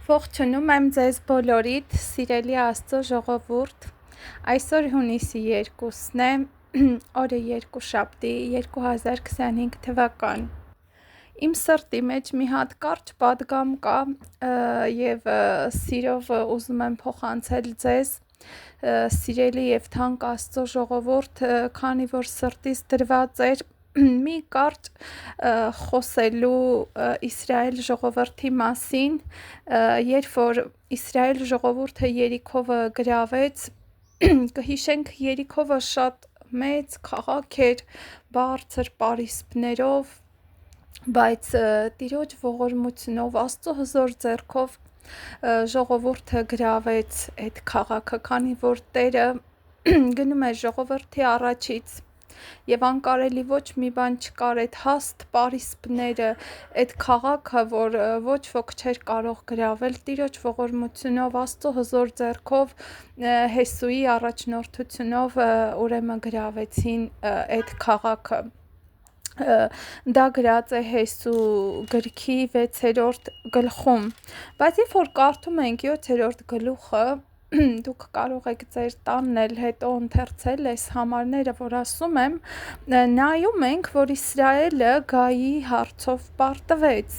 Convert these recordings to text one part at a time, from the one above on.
Ողջունում եմ ձեզ բոլորիդ, սիրելի Աստծո ժողովուրդ։ Այսօր հունիսի 2-ն է, օրը երկուշաբթի 2025 թվական։ Իմ սրտի մեջ մի հատ կարճ պատգամ կա եւ սիրով ուզում եմ փոխանցել ձեզ, սիրելի եւ թանկ Աստծո ժողովուրդ, քանի որ սրտից դրված էր մի կարճ խոսելու Իսրայել ժողովրդի մասին, երբ որ Իսրայել ժողովուրդը Երիքովը գրավեց, կհիշենք Երիքովը շատ մեծ քաղաք էր, բարձր պարիսպներով, բայց Տիրոջ ողորմությունով, Աստծո հզոր ձեռքով ժողովուրդը գրավեց այդ քաղաքը, քանի որ Տերը գնում էր ժողովրդի առաջից եւ անկարելի ոչ մի բան չկար, այդ հաստ պարիսպները, այդ քաղաքը, որ ոչ ոք չէր կարող գրավել, Տիրոջ ողորմությունով, Աստծո հզոր ձեռքով, Հեսուի առաջնորդությունով ուրեմն գրավեցին այդ քաղաքը։ Դա գրած է Հեսու գրքի 6-րդ գլխում, բայց երբ որ կարդում ենք 7-րդ գլուխը, դուք կարող եք ձեր տանն էլ հետո ընթերցել այս համարները, որ ասում եմ, նայում ենք, որ Իսրայելը Գայի հարցով պարտվեց,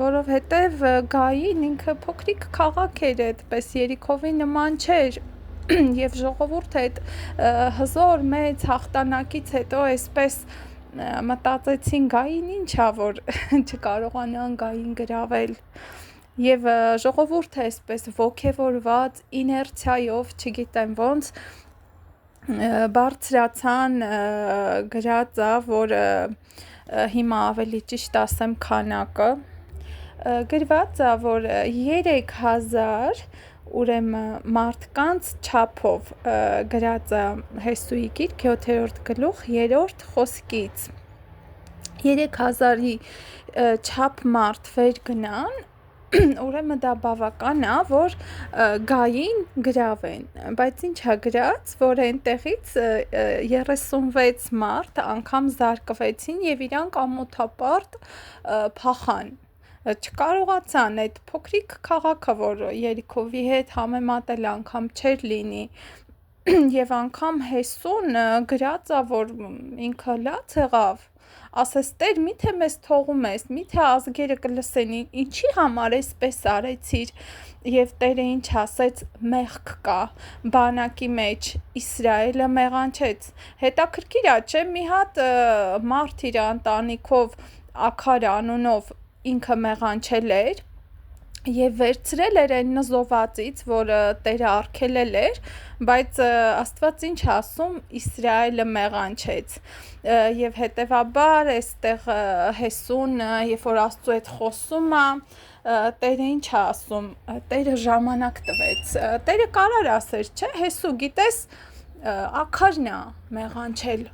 որովհետև Գային ինքը փոքրիկ քաղաք էր, այդպես Երիքովի նման չէր, եւ ժողովուրդը այդ հզոր մեծ հաղթանակից հետո այսպես մտածեցին Գային ինչա, որ չկարողանան Գային գրավել, եւ ժողովուրդը այսպես ոգևորված իներցիայով, չգիտեմ ոնց, բարձրացան, գրած է, որ հիմա ավելի ճիշտ ասեմ քանակը, գրված է, որ 3000 ուրեմն մարդկանց չափով, գրած է Հեսուի գիրք 7-րդ գլուխ 3-րդ խոսքից, 3000-ի չափ մարդ վեր գնան, ուրեմն դա բավական է, որ Գային գրավեն, բայց ինչա գրած, որ այնտեղից 36 մարդ անգամ զարկվեցին եւ իրանք ամոթապարտ փախան, չկարողացան այդ փոքրիկ քաղաքը, որ Երիքովի հետ համեմատել անգամ չէր լինի, եւ անգամ Հեսուն գրած է, որ ինքը լաց եղավ, ասես Տեր, միթե մեզ թողում ես, միթե ազգերը կլսեն, ինչի համար էսպես արեցիր, եւ Տերը ինչ ասեց, մեղք կա բանակի մեջ, Իսրայելը մեղանչեց, հետաքրքիր է, չէ, մի հատ մարդ իր ընտանիքով Աքար անունով ինքը մեղանչել էր եւ վերցրել էր այն նզովածից, որ Տերը արգելել էր, բայց Աստված ինչ ասում, Իսրայելը մեղանչեց, եւ հետեւաբար այստեղ Հեսուն, երբ որ Աստծո հետ խոսում է, Տերը ինչ է ասում, Տերը ժամանակ տվեց, Տերը կարար ասեր, չէ, Հեսու, գիտես, Աքարն է մեղանչել,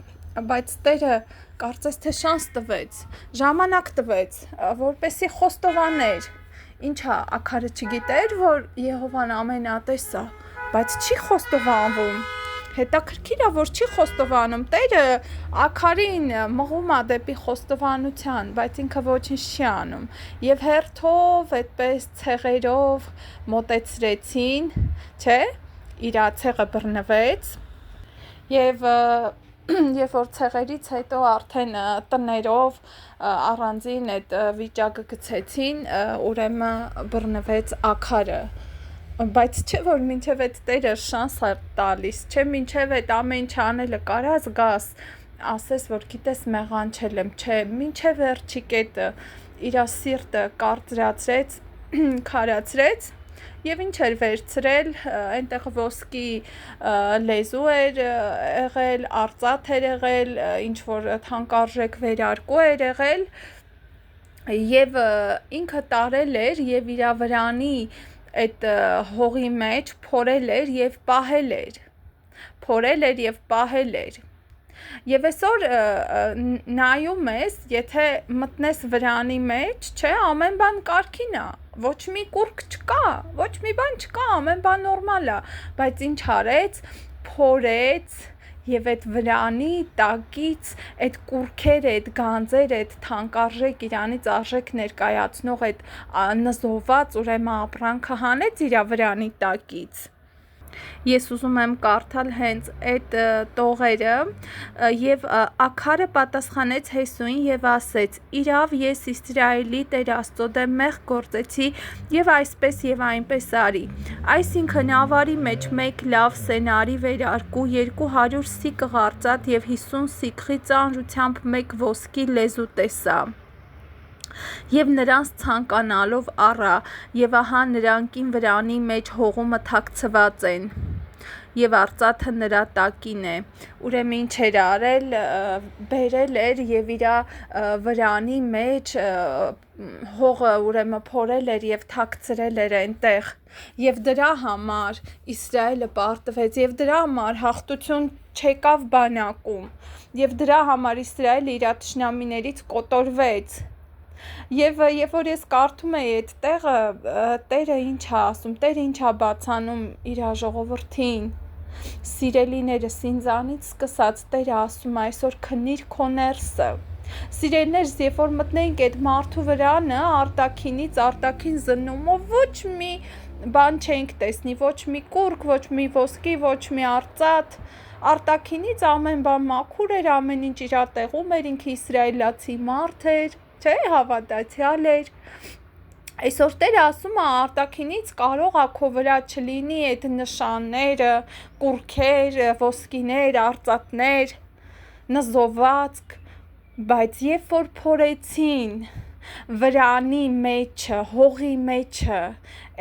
բայց Տերը կարծես թե շանս տվեց, ժամանակ տվեց, որպեսի խոստովաներ, ինչա, Աքարը չգիտեր, որ Եհովան ամենատես է, բայց չի խոստովանվում, հետաքրքիր է, որ չի խոստովանում, Տերը Աքարին մղում է դեպի խոստովանության, բայց ինքը ոչինչ չի անում, եւ հերթով, այդպես ցեղերով մոտեցրեցին, չէ, իր ցեղը բռնվեց, եւ երբ որ ցեղերից հետո արդեն տներով առանձին այդ վիճակը գցեցին, ուրեմն բռնվեց Աքարը, բայց չէ որ մինչև այդ Տերը շանս է տալիս, չէ մինչև այդ ամեն ինչ անելը կարած գաս, ասես որ գիտես մեղանչել եմ, չէ, մինչև վերջի կետը իր սիրտը կարծրացրեց, քարացրեց, եւ ինչ էր վերցրել, այնտեղ ոսկի լեզու էր եղել, արծաթ էր եղել, ինչ որ թանկարժեք վերարկու էր եղել, եւ ինքը տարել էր եւ իր վրանի այդ հողի մեջ փորել էր եւ պահել էր, եւ այսօր նայում ես, եթե մտնես վրանի մեջ, չէ, ամեն բան կարգին է, ոչ մի կուրք չկա, ոչ մի բան չկա, ամեն բան նորմալ է, բայց ինչ արեց, փորեց եւ այդ վրանի տակից այդ կուրքերը, այդ գանձերը, այդ թանկարժեք իրանից արժեք ներկայացնող այդ նզոված ուրեմն ապրանքը հանեց իր վրանի տակից։ Ես ուզում եմ կարդալ հենց այդ տողերը եւ Աքարը պատասխանեց Հեսուին եւ ասեց. «Իրավ ես Իսրայելի Տեր Աստծո դեմ մեղք գործեցի եւ այսպես եւ այնպես արի։ Այսինքն ավարի մեջ 1 լավ սենարի վերարկու, 200 սիկղ արծաթ եւ 50 սիկղի ծանրությամբ 1 ոսկի լեզու տեսա։ Եվ նրանց ցանկանալով առա, եւ ահա նրանքին վրանի մեջ հողումը թաքցված են, եւ արծաթը նրա տակին է»։ Ուրեմն ինչ էր արել, բերել էր եւ իր վրանի մեջ հողը ուրեմն փորել էր եւ թաքցրել էր այնտեղ, եւ դրա համար Իսրայելը պարտվեց, եւ դրա համար հաղթություն չեկավ բանակում, եւ դրա համար Իսրայելը իր թշնամիներից կոտորվեց։ Եվ երբ որ ես կարդում էի այդ տեղը, Տերը ինչ է ասում, Տերը ինչ է բացանում իր ժողովրդին, սիրելիներս ինձանից սկսած Տերը ասում է այսօր քնիր քո ներսը։ Սիրելիներս, երբ որ մտնենք այդ մարդու վրանը արտաքին զննումով ոչ մի բան չենք տեսնի, ոչ մի կուրք, ոչ մի ոսկի, ոչ մի արծաթ, արտաքինից ամեն բան մաքուր էր, ամեն ինչ իր տեղում էր, ինքը իսրայելացի մարդ էր, չէ, հավատացյալ էր։ Այսօր Տերը ասում է արտաքինից կարող է քո վրա չլինի այդ նշանները, կուրքեր, ոսկիներ, արծաթներ, նզովվածք, բայց երբ որ փորեցին վրանի մեջը, հողի մեջը,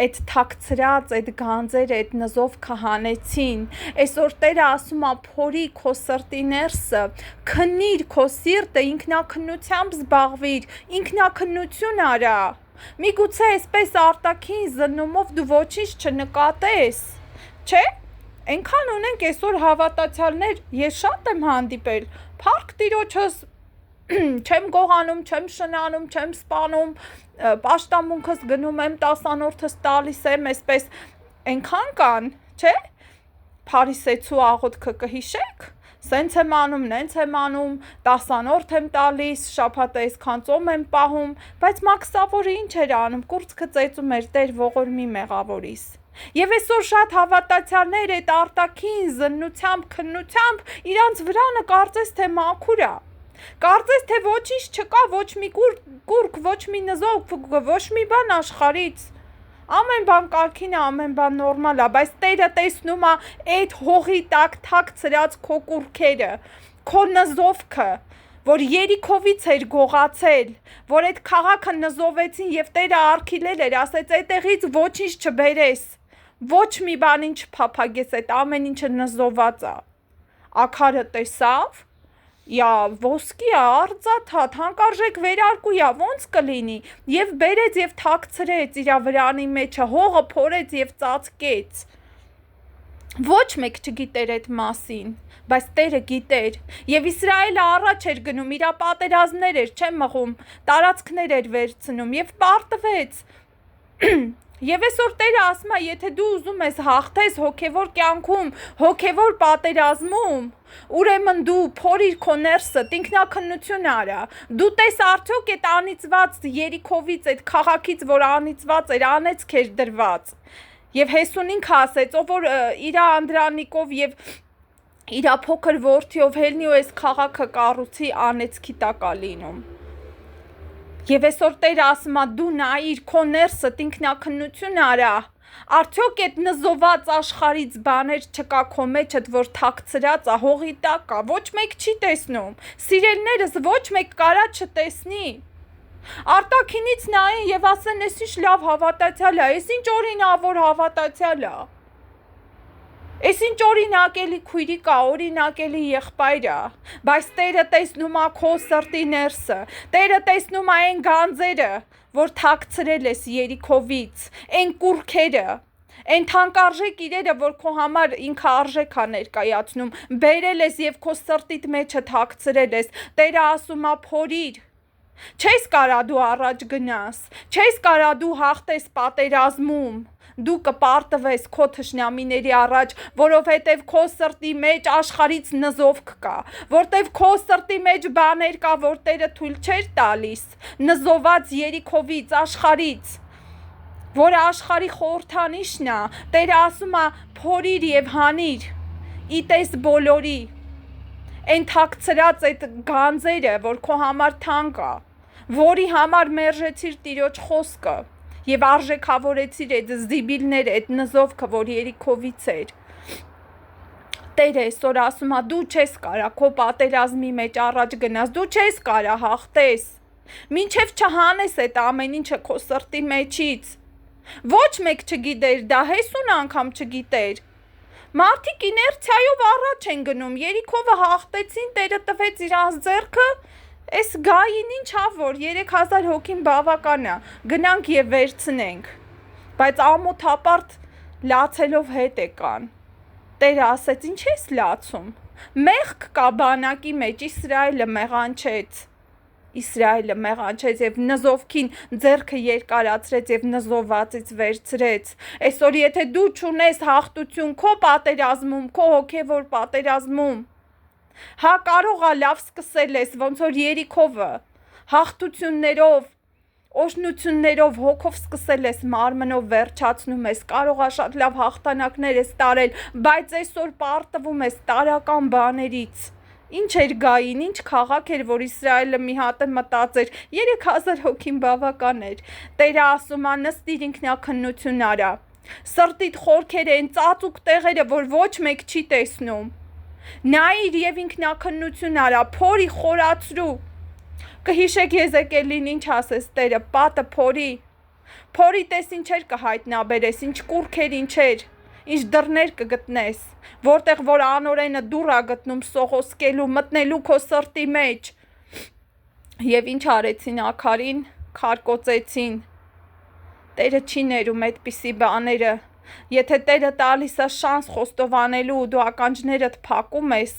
այդ թաքցրած այդ գանձերը, այդ նզովքը հանեցին, այսօր Տերը ասում է փորի քո սրտի ներսը, քնիր քո սիրտը, ինքնակնությամբ զբաղվիր, ինքնակնություն արա։ Միգուցե այսպես արտաքին զննումով դու ոչինչ չնկատես, չէ՞։ Այնքան ունենք այսօր հավատացյալներ, ես շատ եմ հանդիպել, փառք Տիրոջս, չեմ գողանում, չեմ շնանում, չեմ սպանում, պաշտամունքս գնում եմ, 10-որդս տալիս եմ, այսպես այնքան կան, չէ՞։ Փարիսեցու աղոթքը կհիշեք, սենց եմ անում, նենց եմ անում, 10-որդ եմ տալիս, շաբաթը այսքան ծոմ եմ պահում, բայց Մաքսավորը ինչ էր անում, կուրծքը ծեծում էր, Տեր ողորմի մեղավորիս։ Եվ այսօր շատ հավատացյալներ այդ արտաքին զննությամբ, քննությամբ իրանց վրանը կարծես թե մաքուր է։ Կարծես թե ոչինչ չկա, ոչ մի կուրք, ոչ մի նզով, ոչ մի բան աշխարից։ Ամեն բան կարգին է, ամեն բան նորմալ է, բայց Տերը տեսնում է այդ հողի տակ թաքցրած քո կուրքերը, քո նզովքը, որ Երիքովից էր գողացել, որ այդ քաղաքը նզովեցին եւ Տերը արգելել էր, ասեց այդտեղից ոչինչ չբերես, ոչ մի բանին չփափագես, այդ ամեն ինչը նզոված է։ Աքարը տեսավ, ոսկի է, արծաթ է, թանկարժեք վերարկու է, ոնց կլինի, եւ բերեց եւ թաքցրեց իր վրանի մեջը, հողը փորեց եւ ծածկեց։ Ոչ մեկ չգիտեր այդ մասին, բայց Տերը գիտեր, եւ Իսրայելը առաջ էր գնում, իր պատերազմներ էր, չեմ մղում, տարածքներ էր վերցնում եւ պարտվեց։ Եվ այսօր Տերը ասում է, եթե դու ուզում ես հաղթես հոգևոր կյանքում, հոգևոր պատերազմում, ուրեմն դու փորիր քո ներսը, ինքնակնություն արա։ Դու տես արդյոք այդ անիծված Երիքովից, այդ քաղաքից, որ անիծված էր, անեծք էր դրված։ Եվ Հեսուն ինքը ասեց, ով որ իր անդրանիկով եւ իր փոքր որդիով հելնի ու այս քաղաքը կառուցի, անեծքի տակ է լինում։ Եվ այսօր Տերը ասում է, դու նայիր քո ներսը, ինքնակնություն արա, արդյոք այդ նզոված աշխարից բաներ չկա քո մեջդ, որ թաքցրած է, հողի տակ է, ոչ մեկ չի տեսնում, սիրելիներս, ոչ մեկ կարա չտեսնի։ Արտաքինից նայեն եւ ասեն, այս ինչ լավ հավատացյալ է, այս ինչ օրինավոր հավատացյալ է։ Այս ինչ օրինակելի քույրիկ է, օրինակելի եղբայր է, բայց Տերը տեսնում է քո սրտի ներսը, Տերը տեսնում է այն գանձերը, որ թաքցրել ես Երիքովից, այն կուրքերը, այն թանկարժեք իրերը, որ քո համար ինքը արժեք է ներկայացնում, բերել ես եւ քո սրտիդ մեջը թաքցրել ես, Տերը ասում է փորիր, Չես կարա դու առաջ գնաս, չես կարա դու հաղթես պատերազմում, դու կպարտվես քո թշնամիների առաջ, որովհետև քո սրտի մեջ աշխարհից նզովք կա, որտև քո սրտի մեջ բաներ կա, որ Տերը թույլ չէր տալիս, նզոված Երիքովից, աշխարհից, որը աշխարհի խորհրդանիշն է, Տերը ասում է փորիր եւ հանիր, իտես բոլորի, այն թաքցրած այդ գանձերը, որ քո համար թանկ է, որի համար մերժեցիր Տիրոջ խոսքը եւ արժեքավորեցիր այդ զիբիլները, այդ նզովքը, որ Երիքովից էր։ Տերը այսօր ասում է դու չես կարա քո պատերազմի մեջ առաջ գնաս, դու չես կարա հաղթես, մինչև չհանես այդ ամեն ինչը քո սրտի մեջից։ Ոչ մեկ չգիտեր դա, Հեսուն անգամ չգիտեր։ Մարդիկ իներցիայով առաջ են գնում, Երիքովը հաղթեցին, Տերը տվեց իրանց ձեռքը, այս գային ինչ ա, որ 3000 հոգին բավական է, գնանք եւ վերցնենք, բայց ամոթապարտ լացելով հետ եկան։ Տերը ասեց ինչ ես լացում, մեղք կա բանակի մեջ, Իսրայելը մեղանչեց եւ նզովքին ձեռքը երկարացրեց եւ նզովվածից վերցրեց։ Այսօր եթե դու չունես հաղթություն քո պատերազմում, քո հոգեվոր պատերազմում, հա կարող է լավ սկսել ես, ոնց որ Երիքովը, հաղթություններով, օժնություններով, հոգով սկսել ես, մարմնով վերջացնում ես, կարող է շատ լավ հաղթանակներ ես տարել, բայց այսօր պարտվում ես տարական բաներից։ Ինչ էր գային, ինչ քաղաք էր, որ Իսրայելը մի հատ է մտածեր, 3000 հոգին բավական էր։ Տերը ասում է նստիր ինքնաքննություն արա, սրտիդ խորքերը են ծածուկ տեղերը, որ ոչ մեկ չի տեսնում, նայիր եւ ինքնաքննություն արա, փորի խորացրու։ Կհիշեք Եզեկիելին ինչ ասես Տերը, պատը փորի տես ինչեր կհայտնաբերես, ինչ կուրքեր ինչեր, ինչ դռներ կգտնես, որտեղ որ անօրենը դուռ է գտնում սողոսկելու, մտնելու քո սրտի մեջ։ Եվ ինչ արեցին աքարին, քարկոծեցին։ Տերը չի ներում այդպիսի բաները։ Եթե Տերը տալիս է շանս խոստովանելու ու դու ականջներդ փակում ես,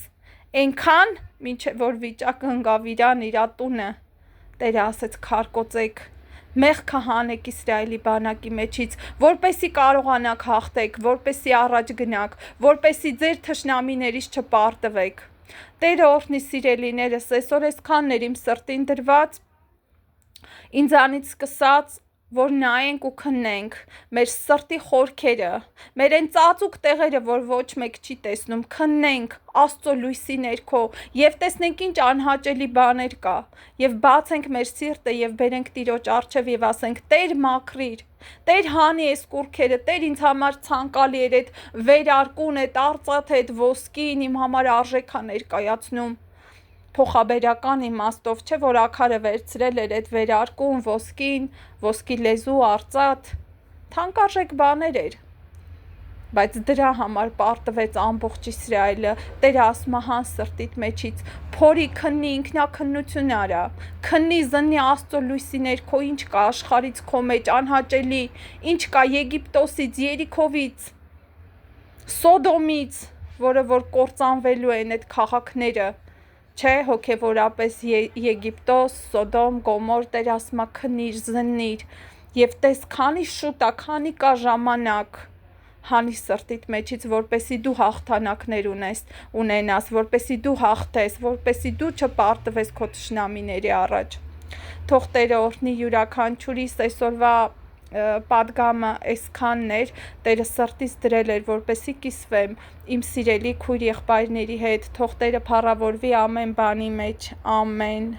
այնքան, մինչև որ վիճակը ընկավ իրան իրա տունը, Տերը ասեց քարկոծեք, մեղքը հանեք Իսրայելի բանակի մեջից, որպեսի կարողանաք հաղթեք, որպեսի առաջ գնաք, որպեսի ձեր թշնամիներից չպարտվեք։ Տերը օրհնի սիրելիներս, այսօր այսքանն էր իմ սրտին դրված, ինձանից սկսած, որ նայենք ու քննենք մեր սրտի խորքերը, մեր այն ծածուկ տեղերը, որ ոչ մեկ չի տեսնում, քննենք Աստծո լույսի ներքո եւ տեսնենք ինչ անհաճելի բաներ կա եւ բացենք մեր սիրտը եւ բերենք Տիրոջ առջեւ եւ ասենք Տեր մաքրիր, Տեր հանի այս կուրքերը, Տեր ինձ համար ցանկալի էր այդ վերարկուն, այդ արծաթե, այդ ոսկին իմ համար արժեք է ներկայացնում։ Փոխաբերական իմաստով չէ, որ աքարը վերցրել էր այդ վերարկուն, ոսկի լեզու, արծաթ, թանկարժեք բաներ էր, բայց դրա համար պարտվեց ամբողջ Իսրայելը։ Տերը ասում է հան սրտիդ մեջից, փորի քննի, ինքնաքննություն արա, քննի զննի Աստծո լույսի ներքո ինչ կա աշխարհից քո մեջ անհաճելի, ինչ կա Եգիպտոսից, Երիքովից, Սոդոմից, որը որ կործանվելու են այդ քաղաքները, չէ, հոգևորապես Եգիպտոս, Սոդոմ, Գոմոր, Տեր ասում է քննիր, զննիր եւ տես քանի շուտ է, քանի կա ժամանակ, հանի սրտիդ մեջից, որպեսի դու հաղթանակներ ունենաս, որպեսի դու հաղթես, որպեսի դու չպարտվես քո թշնամիների առաջ։ Թող Տերը օրհնի յուրաքանչյուրիս այսօրվա պատգամը այսքանն էր, Տերը սրտից դրել էր, որպեսի կիսվեմ իմ սիրելի քույր եղբայրների հետ, թող Տերը փառավորվի ամեն բանի մեջ, ամեն։